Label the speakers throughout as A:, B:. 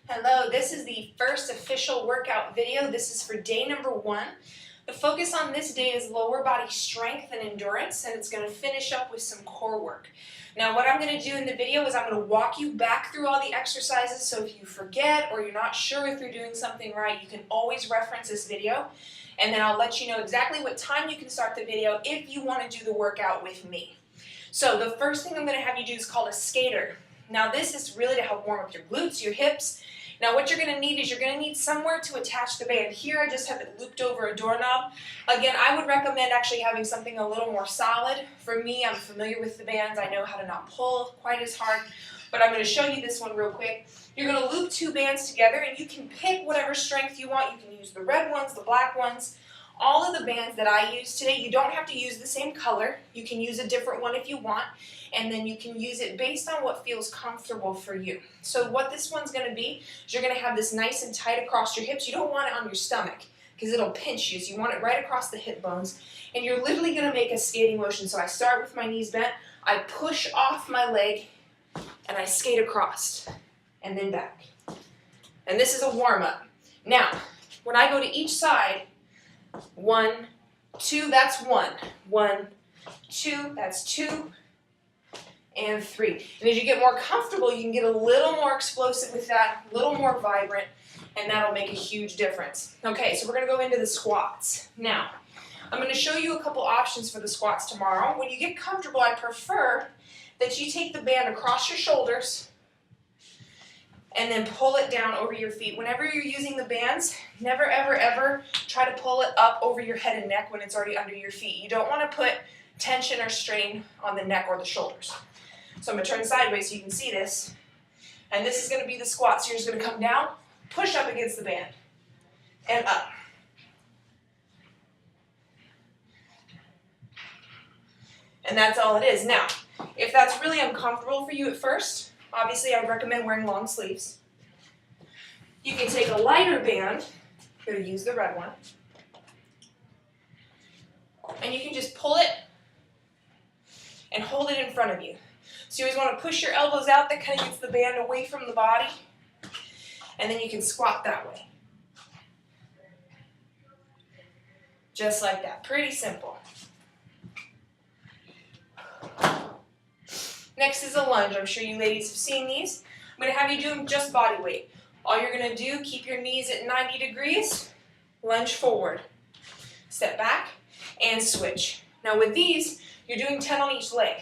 A: Hello, this is the first official workout video. This is for day number 1. The focus on this day is lower body strength and endurance, and it's going to finish up with some core work. Now what I'm going to do in the video is I'm going to walk you back through all the exercises, so if you forget or you're not sure if you're doing something right, you can always reference this video, and then I'll let you know exactly what time you can start the video if you want to do the workout with me. So the first thing I'm going to have you do is called a skater. Now this is really to help warm up your glutes, your hips. Now what you're going to need is you're going to need somewhere to attach the band. Here I just have it looped over a doorknob. Again, I would recommend actually having something a little more solid. For me, I'm familiar with the bands. I know how to not pull quite as hard, but I'm going to show you this one real quick. You're going to loop 2 bands together, and you can pick whatever strength you want. You can use the red ones, the black ones. All of the bands that I use today, you don't have to use the same color. You can use a different one if you want, and then you can use it based on what feels comfortable for you. So what this one's going to be is you're going to have this nice and tight across your hips. You don't want it on your stomach because it'll pinch you, so you want it right across the hip bones, and you're literally going to make a skating motion. So I start with my knees bent, I push off my leg, and I skate across, and then back. And this is a warm-up. Now, when I go to each side, 1, 2, that's 1. 1, 2, that's 2, and 3. And as you get more comfortable, you can get a little more explosive with that, a little more vibrant, and that'll make a huge difference. Okay, so we're going to go into the squats. Now, I'm going to show you a couple options for the squats tomorrow. When you get comfortable, I prefer that you take the band across your shoulders and then pull it down over your feet. Whenever you're using the bands, never, ever, ever try to pull it up over your head and neck when it's already under your feet. You don't want to put tension or strain on the neck or the shoulders. So I'm going to turn sideways so you can see this. And this is going to be the squat. So you're just going to come down, push up against the band, and up. And that's all it is. Now, if that's really uncomfortable for you at first, obviously, I would recommend wearing long sleeves. You can take a lighter band. I'm going to use the red one. And you can just pull it and hold it in front of you. So you always want to push your elbows out. That kind of gets the band away from the body. And then you can squat that way. Just like that. Pretty simple. Next is a lunge. I'm sure you ladies have seen these. I'm going to have you do them just body weight. All you're going to do, keep your knees at 90 degrees, lunge forward, step back, and switch. Now with these, you're doing 10 on each leg.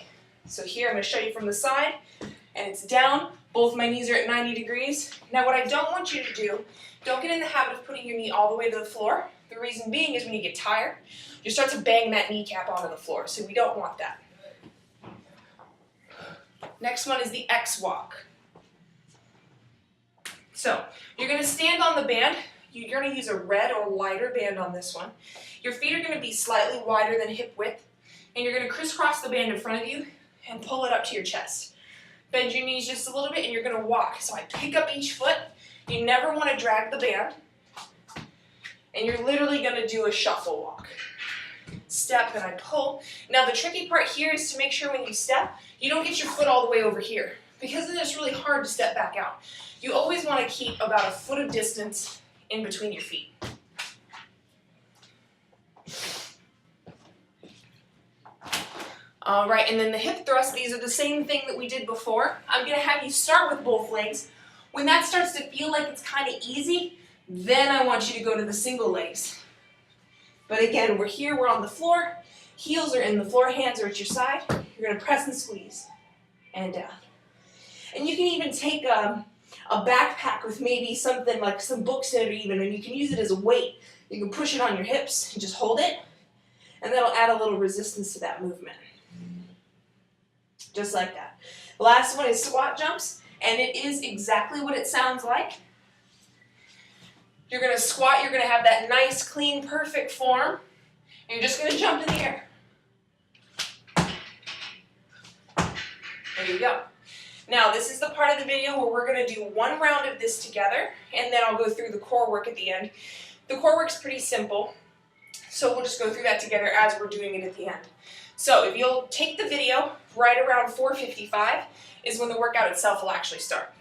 A: So here I'm going to show you from the side, and it's down. Both my knees are at 90 degrees. Now what I don't want you to do, don't get in the habit of putting your knee all the way to the floor. The reason being is when you get tired, you start to bang that kneecap onto the floor, so we don't want that. Next one is the X walk. So you're going to stand on the band. You're going to use a red or lighter band on this one. Your feet are going to be slightly wider than hip width, and you're going to crisscross the band in front of you and pull it up to your chest. Bend your knees just a little bit, and you're going to walk. So I pick up each foot. You never want to drag the band, and you're literally going to do a shuffle walk. Step and I pull. Now the tricky part here is to make sure when you step, you don't get your foot all the way over here, because then it's really hard to step back out. You always want to keep about a foot of distance in between your feet. All right, and then the hip thrust, these are the same thing that we did before. I'm going to have you start with both legs. When that starts to feel like it's kind of easy, then I want you to go to the single legs. But again, we're here, we're on the floor, heels are in the floor, hands are at your side. You're going to press and squeeze, and down. And you can even take a backpack with maybe something like some books in it even, and you can use it as a weight. You can push it on your hips and just hold it, and that'll add a little resistance to that movement. Just like that. The last one is squat jumps, and it is exactly what it sounds like. You're going to squat, you're going to have that nice, clean, perfect form, and you're just going to jump in the air. There you go. Now, this is the part of the video where we're going to do one round of this together, and then I'll go through the core work at the end. The core work's pretty simple, so we'll just go through that together as we're doing it at the end. So if you'll take the video, right around 4:55 is when the workout itself will actually start.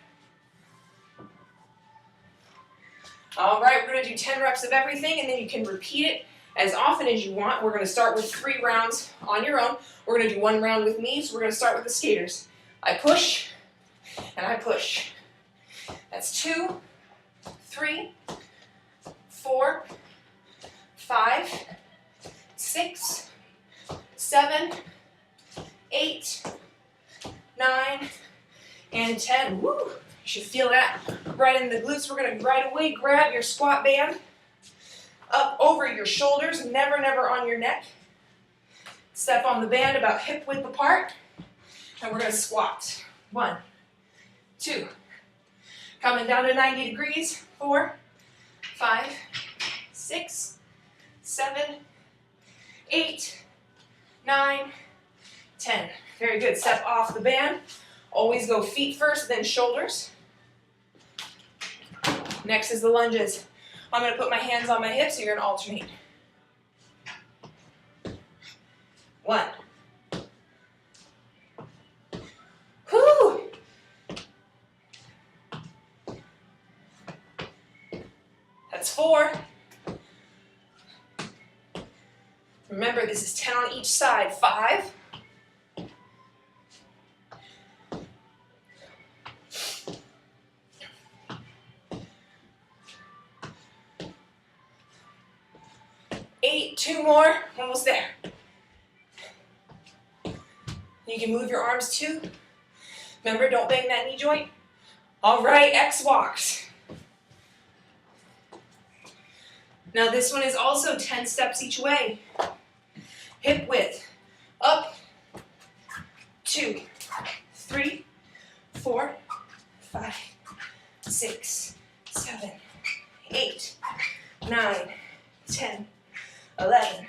A: All right, we're gonna do 10 reps of everything, and then you can repeat it as often as you want. We're gonna start with 3 rounds on your own. We're gonna do 1 round with me, so we're gonna start with the skaters. I push, and I push. That's 2, 3, 4, 5, 6, 7, 8, 9, and 10. Woo! You should feel that right in the glutes. We're gonna right away grab your squat band up over your shoulders, never, never on your neck. Step on the band about hip width apart, and we're gonna squat. 1, 2, coming down to 90 degrees. 4, 5, 6, 7, 8, 9, 10. Very good. Step off the band. Always go feet first, then shoulders. Next is the lunges. I'm going to put my hands on my hips, so you're going to alternate. 1. Whew. That's 4. Remember, this is 10 on each side. 5. 8, 2 more, almost there. You can move your arms too. Remember, don't bang that knee joint. All right, X walks. Now this one is also 10 steps each way. Hip width, up, 2, 3, 4, 5, 6, 7, 8, 9, 10, 11,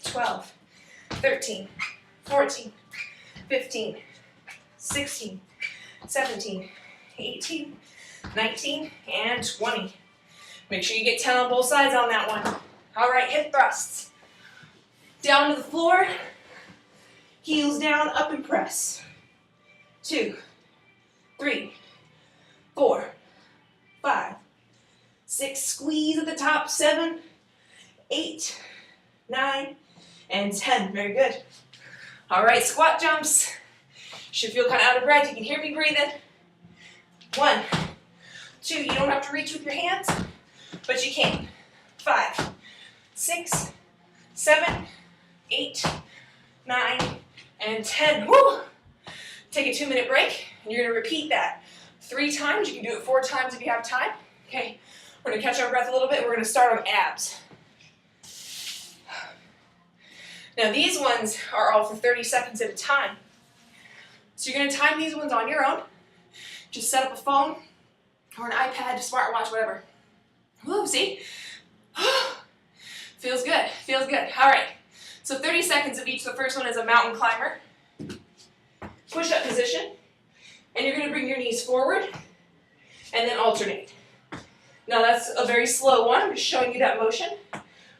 A: 12, 13, 14, 15, 16, 17, 18, 19, and 20. Make sure you get 10 on both sides on that one. All right, hip thrusts. Down to the floor, heels down, up and press. 2, 3, 4, 5, 6, squeeze at the top, 7, 8, 9, and 10. Very good. All right, squat jumps. Should feel kind of out of breath. You can hear me breathing. 1, 2, you don't have to reach with your hands, but you can. 5, 6, 7, 8, 9, and 10. Woo! Take a 2-minute break, and you're gonna repeat that 3 times. You can do it 4 times if you have time. Okay, we're gonna catch our breath a little bit. We're gonna start on abs. Now these ones are all for 30 seconds at a time. So you're gonna time these ones on your own. Just set up a phone or an iPad, smartwatch, whatever. Woo, see? Feels good, feels good. All right, so 30 seconds of each. The first one is a mountain climber. Push-up position. And you're gonna bring your knees forward and then alternate. Now that's a very slow one. I'm just showing you that motion.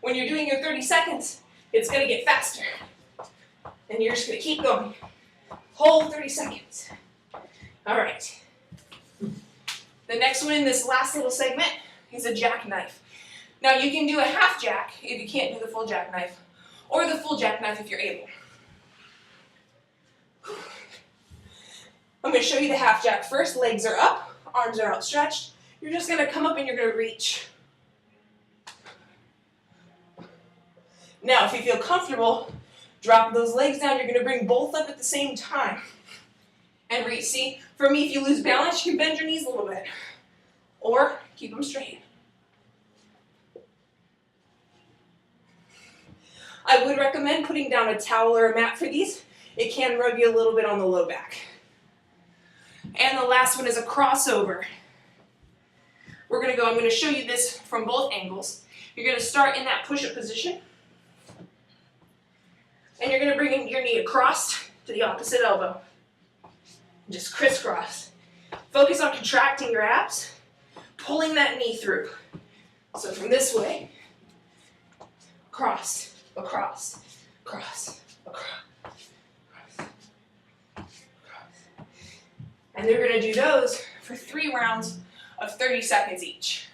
A: When you're doing your 30 seconds, it's gonna get faster. And you're just gonna keep going. Whole 30 seconds. All right. The next one in this last little segment is a jackknife. Now you can do a half jack if you can't do the full jackknife, or the full jackknife if you're able. I'm gonna show you the half jack first. Legs are up, arms are outstretched. You're just gonna come up and you're gonna reach. Now, if you feel comfortable, drop those legs down. You're gonna bring both up at the same time. And reach. See, for me, if you lose balance, you can bend your knees a little bit. Or keep them straight. I would recommend putting down a towel or a mat for these. It can rub you a little bit on the low back. And the last one is a crossover. I'm gonna show you this from both angles. You're gonna start in that push-up position. And you're gonna bring your knee across to the opposite elbow. Just crisscross. Focus on contracting your abs, pulling that knee through. So from this way, cross, across, cross, across, cross, cross. And they're gonna do those for 3 rounds of 30 seconds each.